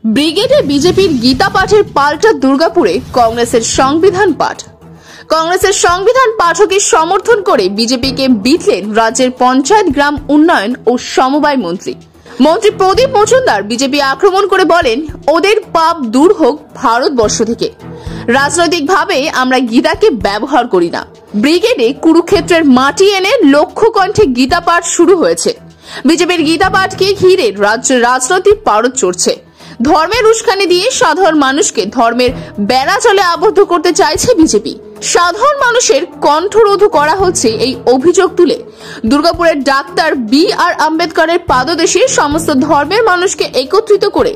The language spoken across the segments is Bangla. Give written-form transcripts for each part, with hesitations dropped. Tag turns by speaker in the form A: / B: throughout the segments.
A: ব্রিগেডে বিজেপির গীতা পাঠের পাল্টা দুর্গাপুরে কংগ্রেসের সংবিধান পাঠ। কংগ্রেসের সংবিধান পাঠকে সমর্থন করে বিজেপিকে বিটলেন রাজ্যের পঞ্চায়েত, গ্রাম উন্নয়ন ও সমবায় মন্ত্রী প্রদীপ মজুমদার। বিজেপি আক্রমণ করে বলেন, ওদের পাপ দূর হোক ভারতবর্ষ থেকে। রাজনৈতিকভাবে আমরা গীতাকে ব্যবহার করি না। ব্রিগেডে কুরুক্ষেত্রের মাটি এনে লক্ষ কণ্ঠে গীতা পাঠ শুরু হয়েছে। বিজেপির গীতা পাঠকে ঘিরে রাজ্যের রাজনৈতিক পারদ চড়ছে। ধর্মের উস্কানি দিয়ে সাধারণ মানুষকে ধর্মের বেড়াজালে আবদ্ধ করতে চাইছে বিজেপি। সাধারণ মানুষের কণ্ঠরোধ করা হচ্ছে এই অভিযোগ তুলে দুর্গাপুরের ডাক্তার বি.আর. আম্বেদকরের পাদদেশে সমস্ত ধর্মের মানুষকে একত্রিত করে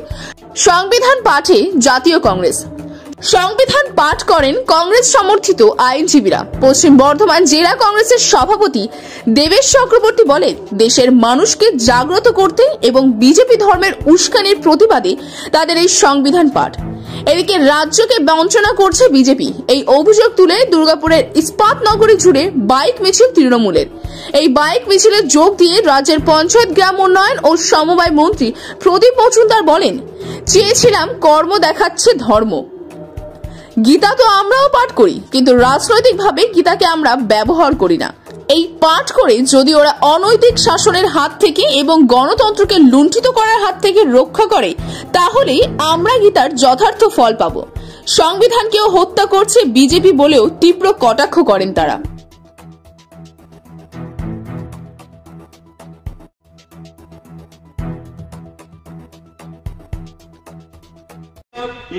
A: সংবিধান পাঠে জাতীয় কংগ্রেস। সংবিধান পাঠ করেন কংগ্রেস সমর্থিত আইনজীবীরা। পশ্চিম বর্ধমান জেলা কংগ্রেসের সভাপতি দেবেশ চক্রবর্তী বলেন, দেশের মানুষকে জাগ্রত করতে এবং বিজেপি ধর্মের উস্কানির প্রতিবাদে তাদের এই সংবিধান পাঠ। এদিকে রাজ্যকে বঞ্চনা করছে বিজেপি। এই অভিযোগ তুলে দুর্গাপুরের ইস্পাত নগরী জুড়ে বাইক মিছিল তৃণমূলের। এই বাইক মিছিলে যোগ দিয়ে রাজ্যের পঞ্চায়েত, গ্রাম উন্নয়ন ও সমবায় মন্ত্রী প্রদীপ মজুমদার বলেন, চেয়েছিলাম কর্ম দেখাচ্ছে ধর্ম। গীতা তো আমরাও পাঠ করি, কিন্তু রাজনৈতিকভাবে গীতাকে আমরা ব্যবহার করি না। এই পাঠ করে যদি ওরা অনৈতিক শাসনের হাত থেকে এবং গণতন্ত্রকে লুণ্ঠিত করার হাত থেকে রক্ষা করে, তাহলে আমরা গীতার যথার্থ ফল পাব। সংবিধানকেও হত্যা করছে বিজেপি বলেও তীব্র কটাক্ষ করেন তারা।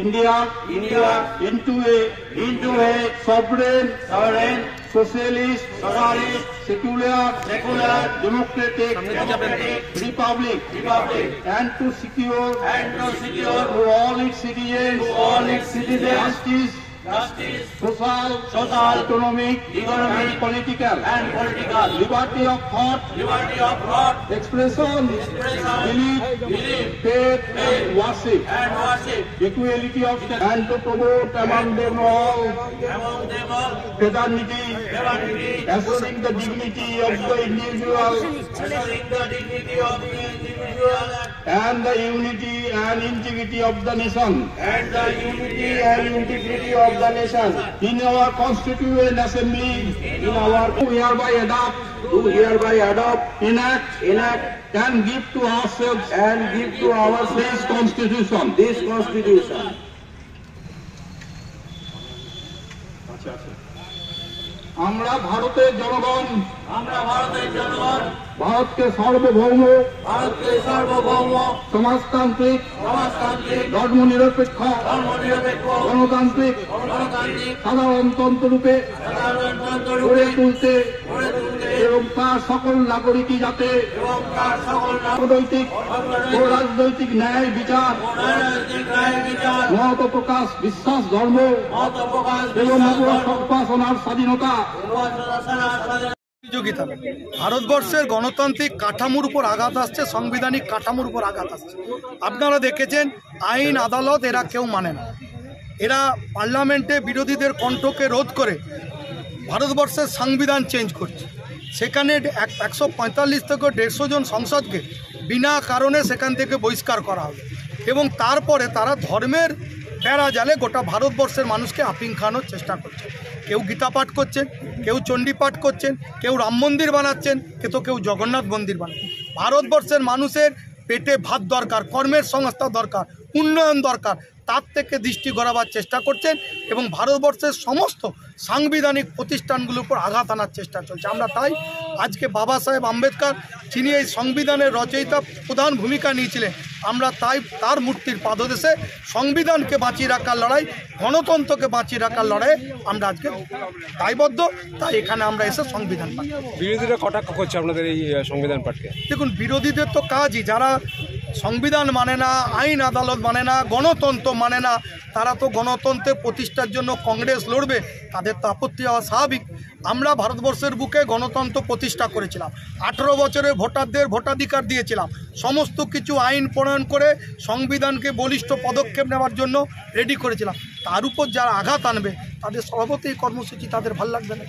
B: India into a sovereign, socialist, secular, democratic republic, and to secure to all its citizens justice, social, economic, and political, liberty of thought, expression, belief, faith, worship, equality of status, and to promote among them all fraternity, assuring the dignity of the individual, and the unity and integrity of the nation, in our constituent assembly, do hereby adopt, enact, and give to ourselves this constitution. আমরা ভারতের জনগণ, ভারতকে সার্বভৌম, সমাজতান্ত্রিক, ধর্মনিরপেক্ষ, গণতান্ত্রিক, সাধারণতন্ত্র রূপে গড়ে তুলতে এবং তার সকল নাগরিকই যাতে অনৈতিক ও রাজনৈতিক ন্যায় বিচার, মত প্রকাশ, বিশ্বাস, ধর্ম এবং উপাসনার স্বাধীনতা।
C: ভারতবর্ষের গণতান্ত্রিক কাঠামোর উপর আঘাত আসছে, সাংবিধানিক কাঠামোর উপর আঘাত আসছে। আপনারা দেখেছেন, আইন আদালত এরা কেউ মানে না। এরা পার্লামেন্টে বিরোধীদের কণ্ঠকে রোধ করে ভারতবর্ষের সংবিধান চেঞ্জ করছে। সেখানে 145 থেকে 150 জন সংসদকে বিনা কারণে সেখান থেকে বহিষ্কার করা হবে এবং তারপরে তারা ধর্মের বেড়া জালে গোটা ভারতবর্ষের মানুষকে আফিং খাওয়ানোর চেষ্টা করছে। কেউ গীতা পাঠ করছেন, কেউ চণ্ডী পাঠ করছেন, কেউ রাম মন্দির বানাচ্ছেন, কেউ জগন্নাথ মন্দির বানাচ্ছেন। ভারতবর্ষের মানুষের পেটে ভাত দরকার, কর্মের সংস্থা দরকার, উন্নয়ন দরকার, তার থেকে দৃষ্টি ঘোরাবার চেষ্টা করছেন এবং ভারতবর্ষের সমস্ত সাংবিধানিক প্রতিষ্ঠানগুলোর উপর আঘাত আনার চেষ্টা চলছে। আমরা তাই আজকে বাবা সাহেব আম্বেদকর, যিনি এই সংবিধানের রচয়িতা, প্রধান ভূমিকা নিয়েছিলেন, আমরা তাই তার মূর্তির পাদদেশে সংবিধানকে বাঁচিয়ে রাখার লড়াই, গণতন্ত্রকে বাঁচিয়ে রাখার লড়াই আমরা আজকে দায়বদ্ধ। তাই এখানে আমরা এসে সংবিধান পাঠ।
D: বিরোধীরা কটাক্ষ করছে আপনাদের এই সংবিধান পাঠকে।
C: দেখুন, বিরোধীদের তো কাজই, যারা সংবিধান মানে না, আইন আদালত মানে না, গণতন্ত্র মানে না, তারা তো গণতন্ত্রের প্রতিষ্ঠার জন্য কংগ্রেস লড়বে, তাদের তো আপত্তি হওয়া স্বাভাবিক। আমরা ভারতবর্ষের বুকে গণতন্ত্র প্রতিষ্ঠা করেছিলাম, 18 বছরে ভোটারদের ভোটাধিকার দিয়েছিলাম, সমস্ত কিছু আইন প্রণয়ন করে সংবিধানকে বলিষ্ঠ পদক্ষেপ নেওয়ার জন্য রেডি করেছিলাম। তার উপর যারা আঘাত আনবে, তাদের সভাপতি কর্মসূচি তাদের ভাল লাগবে না।